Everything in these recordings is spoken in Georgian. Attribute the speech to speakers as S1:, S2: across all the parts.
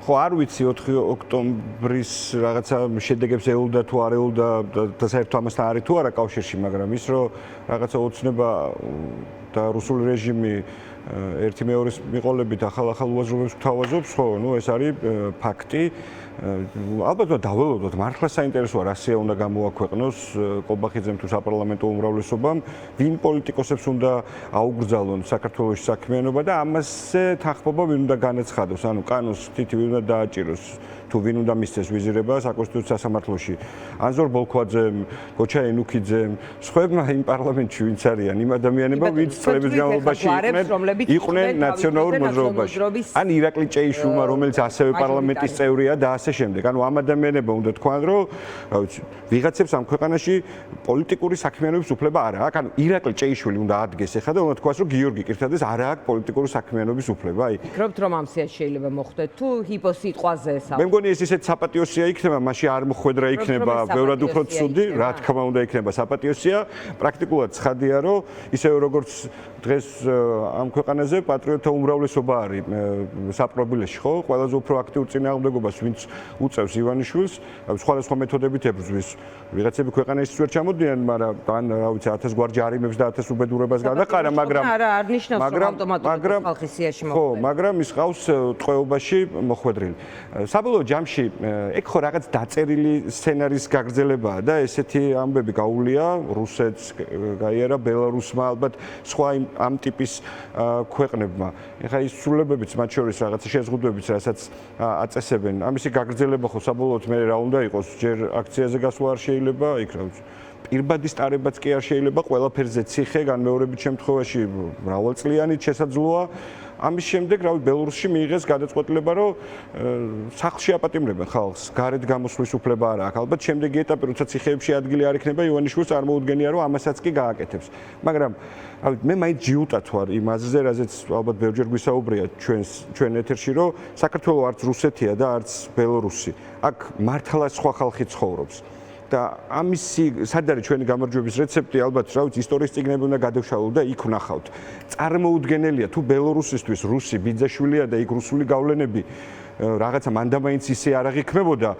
S1: ხო არ ვიცი 4 ოქტომბრის რაღაცა შედეგებს ეულდა თუ არ ეულდა და საერთოდ ამასთან არის თუ არა კავშირში, მაგრამ ის რომ რაღაცა ოცნება და რუსული რეჟიმი ერთი მეორის მიყოლებით ახალ უაზრობებს გვთავაზობს, ხო, ნუ ეს არის ფაქტი. ალბათ დაველოდოთ, მართლა საინტერესოა რა სია უნდა გამოაქვეყნოს კობახიძემ თუ საპარლამენტო უმრავლესობამ, ვინ პოლიტიკოსებს უნდა აუგრძალონ საქართველოს საქმიანობა და ამასზე თანხმობა ვინ უნდა განაცხადოს, ანუ კანონს თითი ვინ უნდა დააჭიროს, თუ ვინ უნდა მისცეს ვიზირება საკონსტიტუციო სასამართლოში. ანზორ ბოლქვაძემ, გოჩა ენუქიძემ, სხვებმა იმ პარლამენტში ვინც არიან, იმ ადამიანებმა, ვინც წლების განმავლობაში იყვნენ ნაციონალურ მოძრაობაში. ან ირაკლი ჭეიშვილმა, რომელიც ასევე პარლამენტის წევრია და ასე შემდეგ. ანუ ამ ადამიანებმა უნდა თქვან, რომ რა ვიცი, ვიღაცებს ამ ქვეყანაში პოლიტიკური საქმიანობის უფლება არ აქვს. ანუ ირაკლი ჭეიშვილი უნდა ადგეს ახლა და უნდა თქვას, რომ გიორგი კირთაძეს არ აქვს პოლიტიკური საქმიანობის უფლება. აი,
S2: ფიქრობთ, რომ ამ სიას შეიძლება მოხდეთ თუ ჰიპოსიტყვაზე
S1: მე მგონი ეს ისეთ საპატიოსია იქნება, მაშინ არ მოხვედრა იქნება, ბევრად უფრო ცუდი, რა თქმა უნდა იქნება საპატიოსია. პრაქტიკულად ცხადია, რომ ისევე როგორც დღეს ამ ქვეყანაზე პატრიოტთა უმრავლესობა არის საპრობილეში, ხო? ყველაზე უფრო აქტიურ წინააღმდეგობას ვინც უწევს ივანიშვილს, სხვადასხვა მეთოდებით ებრძვის. ვიღაცები ქვეყანაში ვერ ჩამოდიან, მაგრამ თან რა ვიცი 1000 გვარ ჯარიმებს და 1000 უბედურებას გადაყარა, მაგრამ
S2: არა, არ ნიშნავს რომ ავტომატურად ხალხის სიაში მოხვდება.
S1: ხო, მაგრამ ის ყავს ტყვეობაში მოხვედრილი. საბოლოო ჯამში ეგ ხო რაღაც დაწერილი სცენარის გაგრძელებაა და ესეთი ამბები გაუვლია რუსეთს, გაიარა ბელარუსმა, ალბათ სხვა ამ ტიპის ქვეყნებმა. ეხლა ის სრულებებიც მათ შორის რაღაცა შეზღუდვებიც, რასაც აწესებენ, ამისი გაგრძელება ხო საბოლოოდ მე რა უნდა იყოს, ჯერ აქციაზე გასვლა არ შეიძლება, იქ რა ვიცი. პირბადის ტარებაც კი არ შეიძლება, ყველაფერზე ციხე, განმეორებით შემთხვევაში მრავალწლიანით შესაძლოა. ამის შემდეგ, რავი, ბელარუსში მიიღეს გადაწყვეტილება, რომ სახლში აპატიმრებენ ხალხს, გარეთ გამოსვლის უფლება არ აქვს. ალბათ შემდეგი ეტაპი, როცა ციხეებში ადგილი არ იქნება, ივანიშვილს წარმოუდგენია, რომ ამასაც კი გააკეთებს. მაგრამ, რავი, მე მაინც ჯიუტად ვარ იმ აზრზე, რაზეც ალბათ ბევრჯერ გვისაუბრია ჩვენ ეთერში, რომ საქართველოს არც რუსეთია და არც ბელარუსი. აქ მართლა სხვა ხალხი ცხოვრობს. და ამისი სად არის ჩვენი გამარჯვების რეცეპტი, ალბათ რა ვიცი, ისტორიის წიგნები უნდა გადავშალოთ და იქ ვნახავთ. წარმოუდგენელია თუ ბელარუსისთვის რუსი ბიძაშვილია და იქ რუსული გავლენები რაღაცა მანდამაინც ისე არ აღიქმებოდა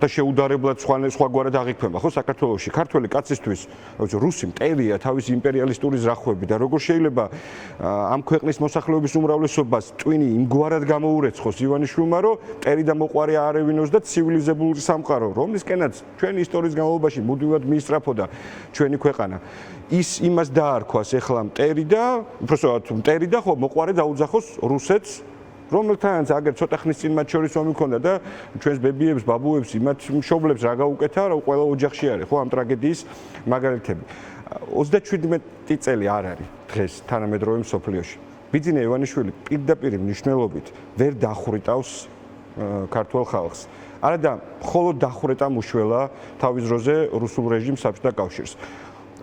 S1: და შეუდარებლად სხვაგვარად აღიქმება, ხო, საქართველოში. ქართველი კაცისთვის, რა ვიცი, რუსი მტერია თავისი იმპერიალისტური ზრახვები და როგორ შეიძლება ამ ქვეყნის მოსახლეობის უმრავლესობას ტვინი იმგვარად გამოურეცხოს ივანიშვილმა, რომ მტერი და მოყვარე აარევინოს და ცივილიზებული სამყარო, რომლისკენაც ჩვენი ისტორიის განმავლობაში მუდმივად მიისწრაფოდა ჩვენი ქვეყანა. ის იმას დაარქვას ეხლა მტერი და, უბრალოდ მტერი და ხო, მოყვარე დაუძახოს რუსეთს, რომელთანაც აგერ ცოტა ხნის წინ მათ შორის ომი ჰქონდა და ჩვენს ბებიებს, ბაბუებს, იმათ მშობლებს რა გაუკეთა, რომ ყველა ოჯახში არის, ხო, ამ ტრაგედიის მაგალითები. 37 წელი არ არის დღეს თანამედროვე მსოფლიოში. ბიძინა ივანიშვილი პირდაპირ მნიშვნელობით ვერ დახვრიტავს ქართულ ხალხს. არა და მხოლოდ დახვრეტა მუშველა თავის დროზე რუსულ რეჟიმს საბჭოთა კავშირს.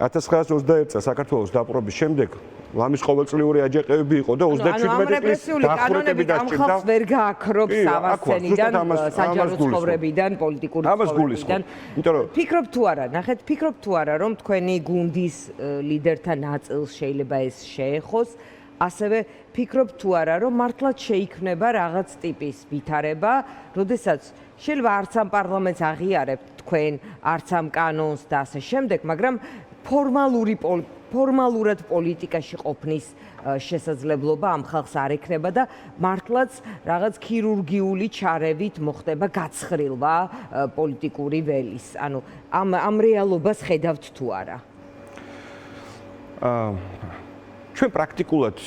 S1: 1921 წელს საქართველოს დაპყრობის შემდეგ ლამის ყოველწლიური აჯანყებები იყო და 37 წლის დახვრეტები დაჭირდა.
S2: ხალხს ვერ გააქრობს ავასცენიდან, საჯარო ცხოვრებიდან, პოლიტიკური ცხოვრებიდან. ფიქრობ თუ არა, ნახეთ, ფიქრობ თუ არა, რომ თქვენი გუნდის ლიდერთა ნაწილს შეიძლება ეს შეეხოს, ასევე ფიქრობ თუ არა, რომ მართლაც შეიქმნება რაღაც ტიპის ვითარება, როდესაც შეიძლება არც ამ პარლამენტს აღიარებთ თქვენ, არც ამ კანონს და ასე შემდეგ, მაგრამ ფორმალურად პოლიტიკაში ყოფნის შესაძლებლობა ამ ხალხს არ ექნება და მართლაც რაღაც ქირურგიული ჩარევით მოხდება გაცხრილვა პოლიტიკური ველის. ანუ ამ რეალობას ხედავთ თუ არა?
S1: ჩვენ პრაქტიკულად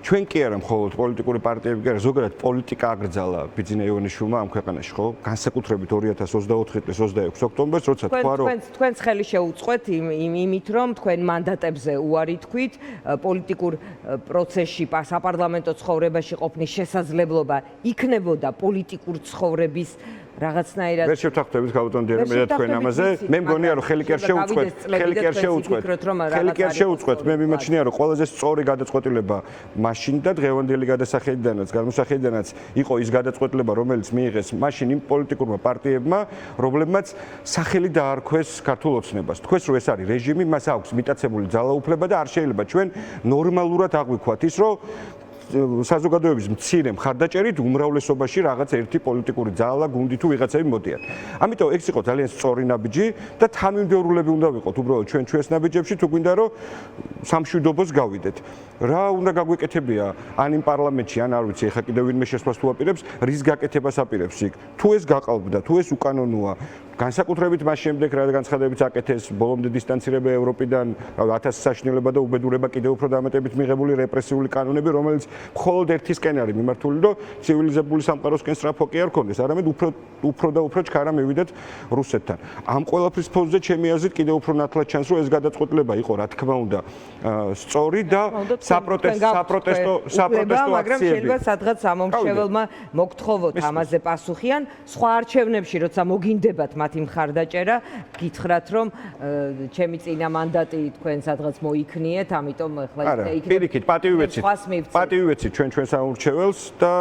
S1: ჩვენ კი არა მხოლოდ პოლიტიკური პარტიები, კი არა, ზოგადად პოლიტიკა აკრძალა ბიძინა ივანიშვილმა ამ ქვეყანაში, ხო? განსაკუთრებით 2024 წლის 26 ოქტომბერს, როცა თქვა, რომ
S2: თქვენს ხელი შეუწყვეთ იმით, რომ თქვენ მანდატებზე უარი თქვით, პოლიტიკურ პროცესში, საპარლამენტო ცხოვრებაში ყოფნის შესაძლებლობა იქნებოდა პოლიტიკურ ცხოვრების რაღაცნაირად
S1: ვერ შევთანხმდებით ქალბატონ დიერმე და თქვენ ამაზე. მე მგონია რომ ხელი კი არ შეუწყვეთ. მე მიმაჩნია რომ ყველაზე სწორი გადაწყვეტილება მაშინ და დღევანდელი გადასახედიდანაც, გამოსახედიდანაც იყო ის გადაწყვეტილება, რომელიც მიიღეს მაშინ იმ პოლიტიკურმა პარტიებმა, რომლებმაც სახელი დაარქვეს ქართულ ოცნებას. თქვენს რომ ეს არის რეჟიმი, მას აქვს მიტაცებული ძალაუფლება და არ შეიძლება ჩვენ ნორმალურად აღვიქვათ ის, რომ საზოგადოების მცირე მხარდაჭერით უმრავლესობაში რაღაც ერთი პოლიტიკური ძალა, გუნდი თუ ვიღაცები მოდიან. ამიტომ ეს იყო ძალიან სწორი ნაბიჯი და თანმიმდევრულები უნდა ვიყოთ უბრალოდ ჩვენს ნაბიჯებში თუ გვინდა რომ სამშვიდობოს გავიდეთ. რა უნდა გაგვეკეთებია ან იმ პარლამენტში ან არ ვიცი ეხა კიდევ ვინმე შესვლას თუ აპირებს რის გაკეთებას აპირებს იქ თუ ეს გაყალბდა თუ ეს უკანონოა განსაკუთრებით მას შემდეგ რა განცხადებიც აკეთეს ბოლომდე დისტანცირება ევროპიდან 1000 საშინელება და უბედურება კიდევ უფრო დამატებით მიღებული რეპრესიული კანონები რომელიც მხოლოდ ერთისკენ არის მიმართული და ცივილიზებული სამყაროსკენ სწრაფო კი არ ქონდეს არამედ უფრო და უფრო ჩქარა მივიდეთ რუსეთთან ამ ყველაფრის ფონზე ჩემი აზრით კიდევ უფრო ნათლად ჩანს რომ ეს გადაწყვეტილება იყო რა თქმა უნდა სწორი და საპროტესტო აქციები
S2: მაგრამ შეიძლება სადღაც სამომრჩეველმა მოგთხოვოთ ამაზე პასუხი ან სხვა არჩევნებში როცა მოგინდებათ მათი მხარდაჭერა გითხრათ რომ ჩემი წინა მანდატი თქვენ სადღაც მოიქნიეთ ამიტომ ახლა
S1: იქნება პირიქით პატივი ვეცით ჩვენ სამომრჩეველს და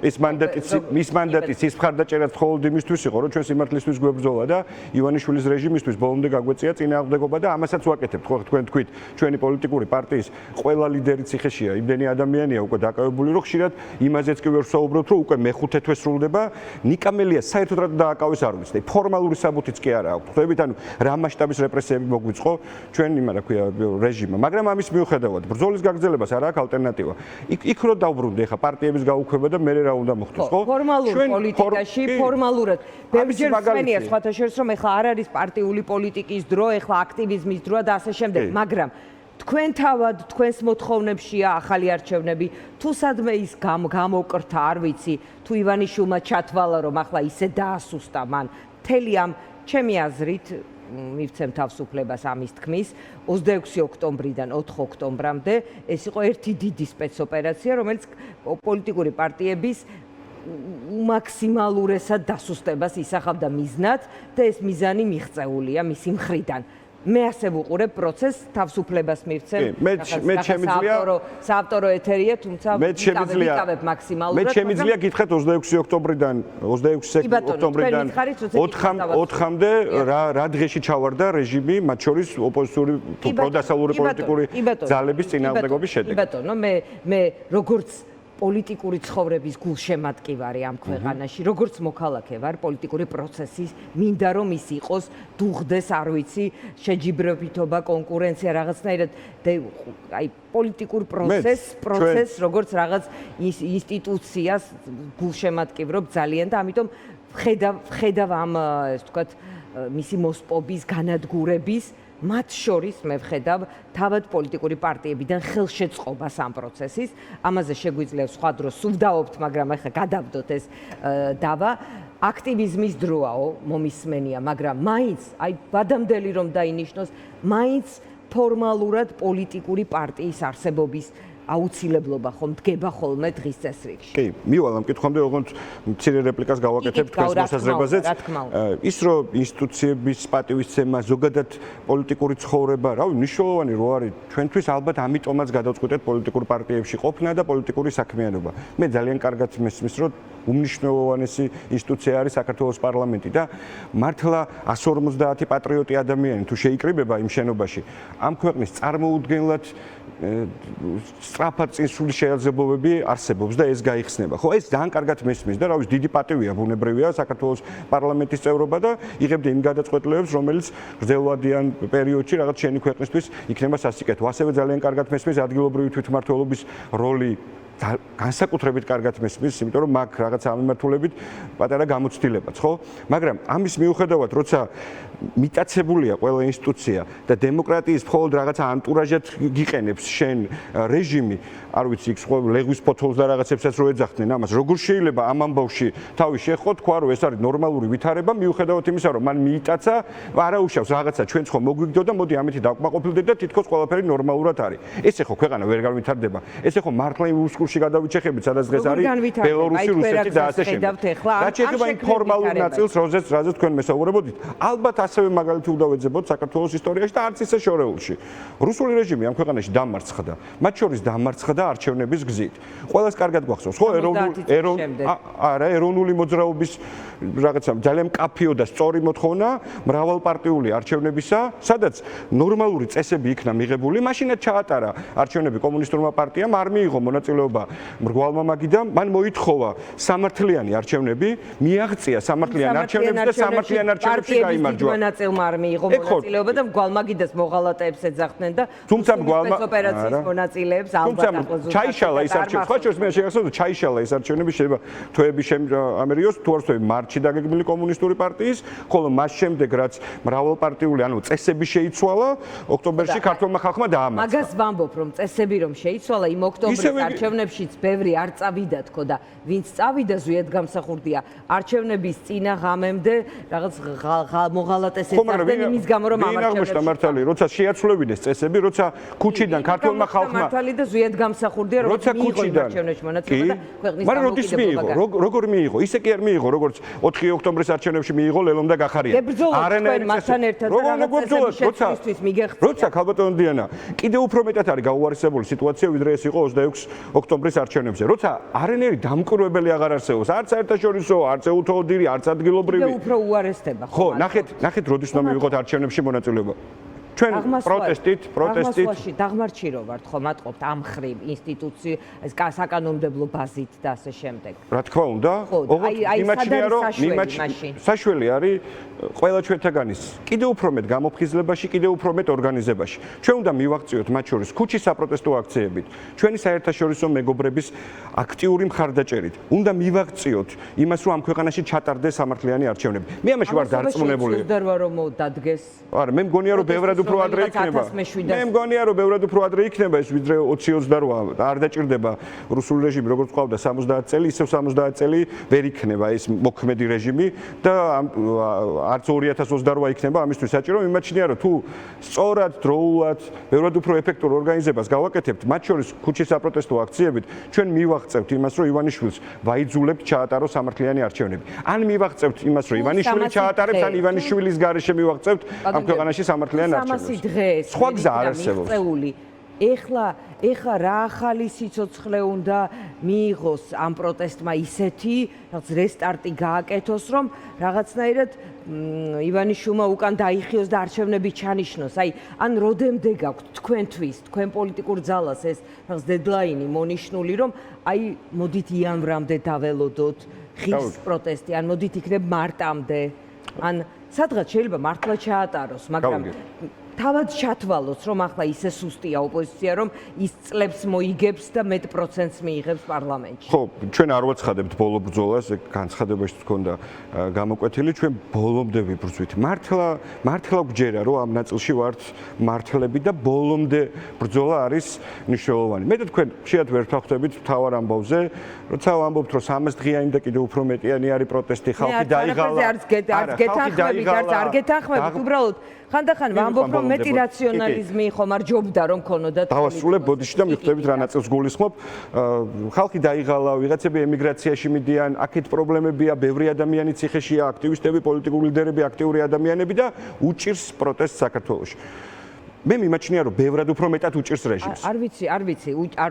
S1: ის მანდატის ის მხარდაჭერაც მხოლოდ იმისთვის იყო რომ ჩვენ სიმართლისთვის გვებრძოლა და ივანიშვილის რეჟიმისთვის ბოლომდე გაგვეწია წინააღმდეგობა და ამასაც ვაკეთებთ ხო თქვენ თქვით ჩვენი პოლიტიკური პარტიის ყველა ლიდერი ციხეშია იმდენი ადამიანია უკვე დაკავებული რომ ხშირად იმაზეც კი ვერ ვსაუბრობთ რომ უკვე მეხუთე თვე სრულდება ნიკამელია საერთოდ რა დააკავეს არ ვიცი ფორმალური საბუთიც კი არა აქვს ხვდებით ანუ რა მასშტაბის რეპრესიები მოგვიწყო ჩვენ იმა რა ქვია რეჟიმმა მაგრამ ამის მიუხედავად ბრძოლის გაგრძელებას არ აქვს ალტერნატივა იქ რო დავბრუნდი ახლა პარტიების გაუქმება და მე რა უნდა მოხდეს ხო
S2: ფორმალურ პოლიტიკაში ფორმალურად ბევრჯერ მსმენია სხვათა შორის რომ ახლა არ არის პარტიული პოლიტიკის დრო ახლა აქტივიზმის დროა და ასე შემდეგ მაგრამ თქვენ თავად თქვენს მოთხოვნებშია ახალი არჩევნები თუ სადმე ის გამოკრთა არ ვიცი თუ ივანიშვილმა ჩათვალა რომ ახლა ისე დაასუსტა მან მთელი ამ ჩემი აზრით მივცემ თავისუფლებას ამის თქმის 26 ოქტომბრიდან 4 ოქტომბრამდე ეს იყო ერთი დიდი სპეცოპერაცია რომელიც პოლიტიკური პარტიების მაქსიმალურესად დასუსტებას ისახავდა მიზნად და ეს მიზანი მიღწეულია მისი მხრიდან მე ასე ვუყურებ პროცესს თავისუფლებას მივცემ
S1: მე შემიძლია
S2: საავტორო ეთერია თუმცა ვიკავებ მაქსიმალურად
S1: მე შემიძლია გითხრათ 26 ოქტომბრიდან 26 ოქტომბრიდან 4-მდე რა დღეში ჩავარდა რეჟიმი მათ შორის ოპოზიციური პროდასავლური პოლიტიკური ძალების წინააღმდეგობის შედეგად
S2: კი ბატონო მე როგორც პოლიტიკური ცხოვრების გულშემატკივარი ამ ქვეყანაში, როგორც მოქალაქე ვარ, პოლიტიკური პროცესის მინდა რომ ის იყოს, დუღდეს, არ ვიცი, შეჯიბრებითობა, კონკურენცია, რაღაცნაირად აი პოლიტიკურ პროცესს, როგორც რაღაც ინსტიტუციას გულშემატკივრობ ძალიან და ამიტომ ვხედავ ამ, ასე ვთქვათ, მისი მოსპობის, განადგურების მათ შორის მე ვხედავ თავად პოლიტიკური პარტიებიდან ხელშეწყობას ამ პროცესის. ამაზე შეგვიძლია სხვა დროს სულდაობთ, მაგრამ ახლა გადავდოთ ეს დავა. აქტივიზმის დროაო, მომისმენია, მაგრამ მაინც, აი ვადამდელი რომ დაინიშნოს, მაინც ფორმალურად პოლიტიკური პარტიის არსებობის აუცილებლობა ხომ დგება ხოლმე დღის წესრიგში.
S1: კი, მივალ ამ კითხვამდე ოღონდ მცირე რეპლიკას გავაკეთებ თქვენს მოსაზრებაზეც. ის რომ ინსტიტუციების პატივისცემა, ზოგადად პოლიტიკური ცხოვრება, რავი, მნიშვნელოვანი რო არის, ჩვენთვის ალბათ ამიტომაც გადავწყვეტეთ პოლიტიკურ პარტიებში ყოფნა და პოლიტიკური საქმიანობა. მე ძალიან კარგად მესმის, რომ უმნიშვნელოვანესი ინსტიტუცია არის საქართველოს პარლამენტი და მართლა 150 პატრიოტი ადამიანი თუ შეიკრიბება იმ შენობაში, ამ ქვეყნის წარმოუდგენლად სწრაფად წინსული შეაძლებლობები არსებობს და ეს გაიხსნება. ხო, ეს ძალიან კარგად მესმის და რა ვიცი, დიდი პატივია, ბუნებრივია საქართველოს პარლამენტის წევრობა და იღებდა იმ გადაწყვეტილებებს, რომელიც გრძელვადიან პერიოდში რაღაც შენი ქვეყნისთვის იქნება სასიკეთო. ასევე ძალიან კარგად მესმის ადგილობრივი თვითმმართველობის როლი განსაკუთრებით კარგად მესმის, იმიტომ რომ მაგ რაღაც ამიმართულებით პატარა გამოცდილებაც, ხო? მაგრამ ამის მიუხედავად, როცა მიტაცებულია ყველა ინსტიტუცია და დემოკრატიის მხოლოდ რაღაცა ანტურაჟად გიყენებს შენ რეჟიმი, არ ვიცი, იქ სხვა ლეგვის ფოთოლს და რაღაცებსაც რო ეძახდნენ ამას, როგორ შეიძლება ამ ამბავში თავი შეხო, თქვა რომ ეს არის ნორმალური ვითარება, მიუხედავად იმისა, რომ მან მიიტაცა, არა უშავს რაღაცა ჩვენც ხო მოგვიგდო და მოდი ამით დავკმაყოფილდეთ და თითქოს ყველაფერი ნორმალურად არის. ესე ხო ქვეყანა ვერ განვითარდება. ესე ხო მართლა იმ უსკურში გადავიჩეხებით, სადაც დღეს არის ბელორუსი, რუსეთი და ასე შემდეგ. რაც შეეხება იმ ფორმალურ ნაწილს, რაზეც თქვენ მესაუბრებოდით, ალბათ ასევე მაგალითი უნდა ვეძებოთ საქართველოს ისტორიაში და არც ისე შორეულში. რუსული რეჟიმი ამ ქვეყანაში დამარცხდა. მათ შორის დამარცხდა არჩევნების გზით. ყველას კარგად გვახსოვს, ხო, ეროვნული მოძრაობის რაღაცა ძალიან მკაფიო და სწორი მოთხოვნა მრავალპარტიული არჩევნებისა, სადაც ნორმალური წესები იქნა მიღებული, მაშინაც ჩაატარა არჩევნები კომუნისტურმა პარტიამ, არ მიიღო მონაწილეობა მიღება მრგვალმა მაგიდამ, მან მოითხოვა სამართლიანი არჩევნები, მიაღწია სამართლიანი არჩევნები და სამართლიანი არჩევნებში გაიმარჯვა.
S2: მონაწილმა არ მიიღო მონაწილეობა და მრგვალ მაგიდას მოღალატეებს ეძახდნენ და
S1: თუმცა მრგვალმა
S2: ოპერაციის მონაწილეებს ალბათ ახლოს
S1: ჩაიშალა ის არჩევნები. სხვა შორის მე შეგახსოვდა ჩაიშალა ის არჩევნები შეიძლება თვეები ამერიოს თუ არ თვეები მარტში დაგეგმილი კომუნისტური პარტიის, ხოლო მას შემდეგ რაც მრავალპარტიული ანუ წესები შეიცვალა, ოქტომბერში ქართულმა ხალხმა დაამარცხა.
S2: მაგას ვამბობ რომ წესები რომ შეიცვალა იმ ოქტომბრის არჩევნებშიც ბევრი არ წავიდა თქო და ვინც წავიდა ზუსტად გამსახურდია არჩევნების წინა ღამემდე რაღაც მოღალატეს ეძახდნენ იმის გამო რომ ამ
S1: არჩევნებში მართალი როცა შეაცვლევიდეს წესები როცა ქუჩიდან ქართულმა ხალხმა
S2: მართალი და ზუსტად გამსახურდია
S1: როცა ქუჩიდან
S2: არჩევნებში მონაწილეობა და ქვეყნის
S1: მაგრამ როდის მიიღო როგორ მიიღო ისე კი არ მიიღო როგორც 4 ოქტომბრის არჩევნებში მიიღო ლელომ და გახარია
S2: არანაირი მასთან ერთად რაღაცების მიგეხსნა
S1: როცა ქალბატონო დიანა კიდევ უფრო მეტად არის გაუარესებული სიტუაცია ვიდრე ეს იყო 26 ოქტომბრის არჩევნებზე როცა არანაირი დამკვირვებელი აღარ არსებობს არც საერთაშორისო არც ეუთოოდირი არც ადგილობრივი
S2: კიდევ უფრო უარესდება
S1: ხო ნახეთ როდის უნდა მივიღოთ არჩევნებში მონაწილეობა ჩვენ პროტესტით
S2: დაღმარჩირო ვართ ხო მატყობთ ამ ხრივ ინსტიტუცი ეს საკანონმდებლო ბაზით და ასე შემდეგ
S1: რა თქმა უნდა იმაჩნია რომ საშველი არის ყველა ჩვენთაგანის კიდევ უფრო მეტ გამოფხიზლებაში კიდევ უფრო მეტ ორგანიზებაში ჩვენ უნდა მივაღწიოთ მათ შორის ქუჩის საპროტესტო აქციებით ჩვენი საერთაშორისო მეგობრების აქტიური მხარდაჭერით უნდა მივაღწიოთ იმას რომ ამ ქვეყანაში ჩატარდეს სამართლიანი არჩევნები მე ამაში ვარ დარწმუნებული არა მე მგონია რომ ბევრად უფრო ადრე იქნება. მე მგონია რომ ბევრად უფრო ადრე იქნება ეს ვიდრე 2028 არ დაჭირდება რუსული რეჟიმი როგორც ყავდა 70 წელი, ისევ 70 წელი ვერ იქნება ეს მოქმედი რეჟიმი და არც 2028 იქნება ამისთვის საჭირო მიმაჩნია რომ თუ სწორად დროულად ბევრად უფრო ეფექტურ ორგანიზებას გავაკეთებთ, მათ შორის ქუჩის საპროტესტო აქციებით, ჩვენ მივაღწევთ იმას რომ ივანიშვილს ვაიძულებთ ჩაატაროს სამართლიანი არჩევნები. ან მივაღწევთ იმას რომ ივანიშვილი ჩაატარებს, ან ივანიშვილის გარეშე მივაღწევთ ამ ქვეყანაში სამართლიანი არჩევნები. სხვა გზა არ არსებობს.
S2: ეხლა რა ახალი სიცოცხლე უნდა მიიღოს ამ პროტესტმა ისეთი, რაღაც რესტარტი გააკეთოს, რომ რაღაცნაირად ივანიშვილმა უკან დაიხიოს და არჩევნები ჩანიშნოს. აი, ან როდემდე გაქვთ თქვენთვის, თქვენ პოლიტიკურ ძალას ეს რაღაც დედლაინი მონიშნული, რომ აი, მოდით იანვრამდე დაველოდოთ ხის პროტესტი, ან მოდით იქნებ მარტამდე, ან სადღაც შეიძლება მართლა ჩაატაროს, მაგრამ თავად ჩათვალოს, რომ ახლა ისე სუსტია ოპოზიცია, რომ ის წლებს მოიგებს და მეტ პროცენტს მიიღებს პარლამენტში.
S1: ხო, ჩვენ არ ვაცხადებთ ბოლო ბრძოლას, განცხადებაში თქონდა გამოკვეთილი, ჩვენ ბოლომდე ვიბრძვით. მართლა გვჯერა, რომ ამ ნაწილში ვართ მართლები და ბოლომდე ბრძოლა არის მნიშვნელოვანი. მე და თქვენ შეათ ვერ ვთანხმდებით მთავარ ამბავზე, როცა ვამბობთ, რომ 300 დღიანი და კიდევ უფრო მეტიანი არის პროტესტი, ხალხი დაიღალა.
S2: არც გეთანხმებით, უბრალოდ ხანდახან ვამბობ, რომ მეტი რაციონალიზმი ხომ არ ჯობდა რომ ქონოდათ.
S1: დავასრულებ ბოდიში და მიხვდებით რა ნაწილს გულისხმობ. ხალხი დაიღალა, ვიღაცები ემიგრაციაში მიდიან, აქეთ პრობლემებია, ბევრი ადამიანი ციხეშია, აქტივისტები, პოლიტიკური ლიდერები, აქტიური ადამიანები და უჭირს პროტესტს საქართველოში. მე მიმაჩნია რომ ბევრად უფრო მეტად უჭირს რეჟიმს.
S2: არ ვიცი, არ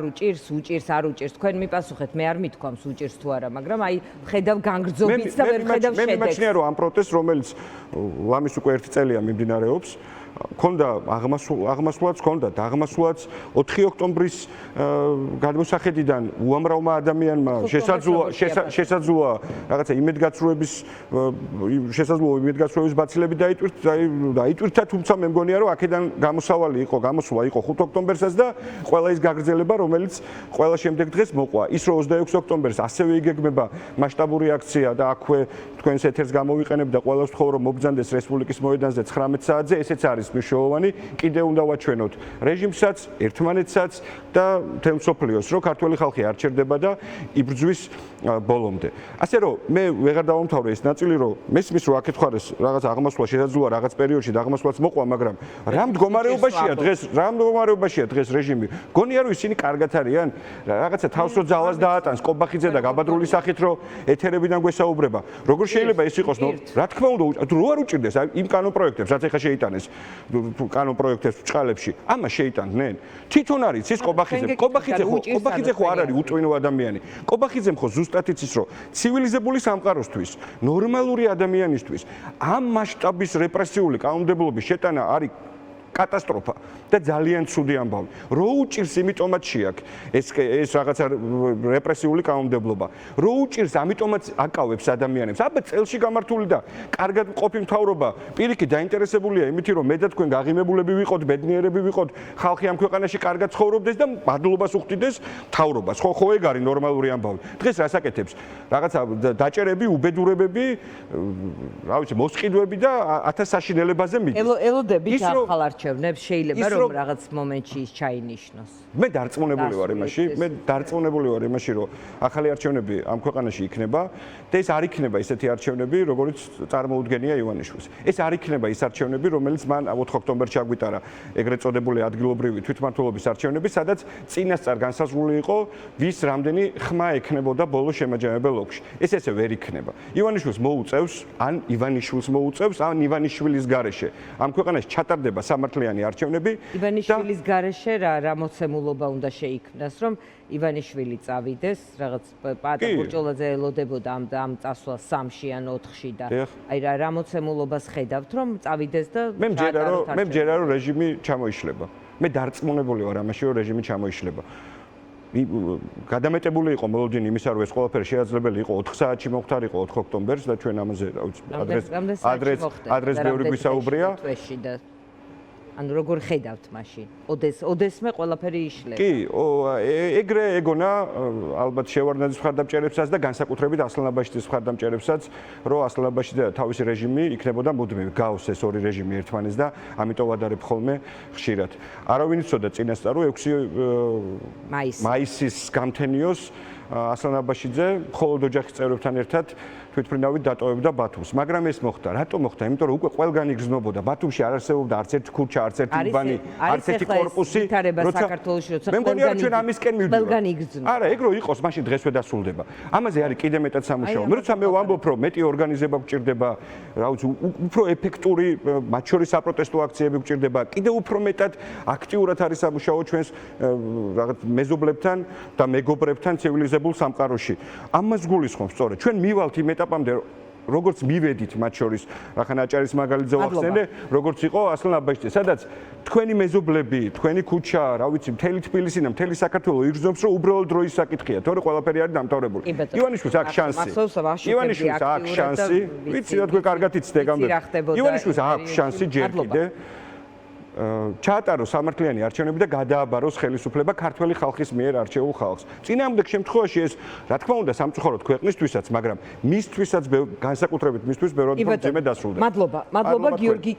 S2: უჭირს, არ უჭირს. თქვენ მიპასუხეთ, მე არ მithქვამს უჭირს თუ არა, მაგრამ აი ხედავ განგრძობიც და ვერ ხედავ შედეგს.
S1: მე მიმაჩნია რომ ამ პროტესტს რომელიც ლამის უკვე 1 წელია მიმდინარეობს, ქონდა აღმასვლაც, ქონდა დაღმასვლაც 4 ოქტომბრის გადმოსახედიდან უამრავმა ადამიანმა შესაძლოა რაღაცა იმედგაცრუების ბაცილები დაიტვირთა, თუმცა მე მგონია რომ აქედან გამოსვლა იყო 5 ოქტომბერსაც და ყველა ის გაგრძელება, რომელიც ყველა შემდეგ დღეს მოყვა. ის რომ 26 ოქტომბერს ასევე იგეგმება მასშტაბური აქცია და აქვე თქვენს ეთერს გამოვიყენებ და ყველას ვთხოვ რომ მობრძანდეს რესპუბლიკის მოედანზე 19 საათზე, ესეც არის მნიშვნელოვანი, კიდევ უნდა ვაჩვენოთ რეჟიმსაც, ერთმანეთსაც და მთელ მსოფლიოს, რომ ქართველი ხალხი არ ჩერდება და იბრძვის ბოლომდე. ასე რომ მე ვეღარ დავამთავრე ეს ნაწილი, რომ მესმის რომ აქეთ ხარეს რაღაც აღმასვლა შესაძლოა რაღაც პერიოდში დაღმასვლაც მოყვა, მაგრამ რა მდგომარეობაშია დღეს რეჟიმი? გონია რომ ისინი კარგად არიან? რაღაცა თავს რო ძალას დაატანს კობახიძე და გაბადრული სახით რომ ეთერებიდან გვესაუბრება. როგორ შეიძლება ეს იყოს? რა თქმა უნდა, რო არ უჭირდეს იმ კანონპროექტებს, რაც ახლა შეიტანეს კანონპროექტებს ბჭყალებში, ამას შეიტანდნენ. თვითონ არის ის კობახიძე ხო არ არის უტვინო ადამიანი. კობახიძემ ხო ზუსტად იცის რომ ცივილიზებული სამყაროსთვის, ნორმალური ადამიანისთვის ამ მასშტაბის რეპრესიული კანონმდებლობის შეტანა არის კატასტროფა და ძალიან ცუდი ამბავი. რო უჭირს იმიტომაც შეაქვს ეს რაღაცა რეპრესიული კანონმდებლობა. რო უჭირს ამიტომაც აკავებს ადამიანებს. აბა წელში გამართული და კარგად მყოფი მთავრობა პირიქით დაინტერესებულია იმით, რომ მე და თქვენ გაღიმებულები ვიყოთ, ბედნიერები ვიყოთ, ხალხი ამ ქვეყანაში კარგად ცხოვრობდეს და მადლობას უხდიდეს მთავრობას. ხო ეგ არის ნორმალური ამბავი. დღეს რას აკეთებს? რაღაცა დაჭერები, უბედურებები, რა ვიცი, მოსყიდვები და 1000 საშინელებაზე მიდის.
S2: ელოდები ახალ არჩევნებს შეიძლება რომ რაღაც მომენტში ის ჩაინიშნოს.
S1: მე დარწმუნებული ვარ იმაში, რომ ახალი არჩევნები ამ ქვეყანაში იქნება და ეს არ იქნება ისეთი არჩევნები, როგორც წარმოუდგენია ივანიშვილს. ეს არ იქნება ის არჩევნები, რომელიც მან 4 ოქტომბერში აგვიტარა, ეგრეთ წოდებული ადგილობრივი თვითმმართველობის არჩევნები, სადაც წინასწარ განსაზღვრული იყო, ვის რამდენი ხმა ექნებოდა ბოლო შემაჯამებელ ოლქში. ეს ესე ვერ იქნება. ივანიშვილს მოუწევს, ან ივანიშვილის გარეშე ამ ქვეყანაში ჩატარდება სამართლიანი არჩევნები.
S2: ივანიშვილის გარეშე რა მოცემულობა უნდა შეიქმნას, რომ ივანიშვილი წავიდეს, რაღაც პატა ბურჭულაძე ელოდებოდა ამ წასვლას 3-ში ან 4-ში და აი რა მოცემულობას ხედავთ, რომ წავიდეს და
S1: მე მჯერა რომ რეჟიმი ჩამოიშლება. მე დარწმუნებული ვარ ამაში, რომ რეჟიმი ჩამოიშლება. გადამეტებული იყო მოლოდინი იმისა, რომ ეს ყველაფერი შესაძლებელი იყო 4 საათში მოხდარიყო 4 ოქტომბერს და ჩვენ ამაზე ადრეს ბევრი გვისაუბრია.
S2: ანუ როგორ ხედავთ მაშინ? ოდესმე ყველაფერი იშლება.
S1: კი, ეგრე ეგონა ალბათ შევარდნაძის მხარდამჭერებსაც და განსაკუთრებით ასლანაბაშიძის მხარდამჭერებსაც, რომ ასლანაბაშიძე და თავისი რეჟიმი იქნებოდა მუდმივი, გავს ეს ორი რეჟიმი ერთმანეთს და ამიტომ ვადარებ ხოლმე ხშირად. არავინ იცოდა წინასწარ, რომ 6 მაისის გამთენიოს ასლანაბაშიძე მხოლოდ ოჯახის წევრებთან ერთად თვითმფრინავით დატოვებდა ბათუმს. მაგრამ ეს მოხდა. რატო მოხდა? იმიტომ რომ უკვე ყველგან იგრძნობოდა. ბათუმში არ არსებობდა არც ერთი ქუჩა, არც ერთი უბანი, არც ერთი კორპუსი. მე მგონია რომ ჩვენ ამისკენ მივდივართ. არა, ეგ რო იყოს, მაშინ დღესვე დასრულდება. ამაზე არის კიდე მეტად სამუშაო. მე როცა მე ვამბობ, რომ მეტი ორგანიზება გჭირდება, რა ვიცი, უფრო ეფექტური, მათ შორის საპროტესტო აქციები გჭირდება, კიდე უფრო მეტად აქტიურად არის სამუშაო ჩვენს რაღაც მეზობლებთან და მეგობრებთან ცივილიზებულ სამყაროში. ამას გულისხმობ სწორედ. ჩვენ მივალთ იმ ეტაპამდე, როგორც მივედით მათ შორის, რახან აჭარის მაგალითზე ვახსენე, როგორც იყო ასლანაბაშიძე, სადაც თქვენი მეზობლები, თქვენი ქუჩა, რა ვიცი, მთელი თბილისი და მთელი საქართველო იგრძნობს, რომ უბრალოდ დროის საკითხია, თორე ყველაფერი არის დამთავრებული. ივანიშვილს აქვს შანსი. ივანიშვილს აქვს შანსი. ვიცი რა თქვენ კარგად იცით ეგამდე. ივანიშვილს აქვს შანსი ჯერ კიდე. ჩაატაროს სამართლიანი არჩევნები და გადააბაროს ხელისუფლება ქართველი ხალხის მიერ არჩეულ ხალხს. წინააღმდეგ შემთხვევაში ეს, რა თქმა უნდა, სამწუხაროდ ქვეყნისთვისაც, მაგრამ მისთვისაც განსაკუთრებით მისთვის ბევრად უფრო მძიმე დასრულდება.
S2: მადლობა გიორგი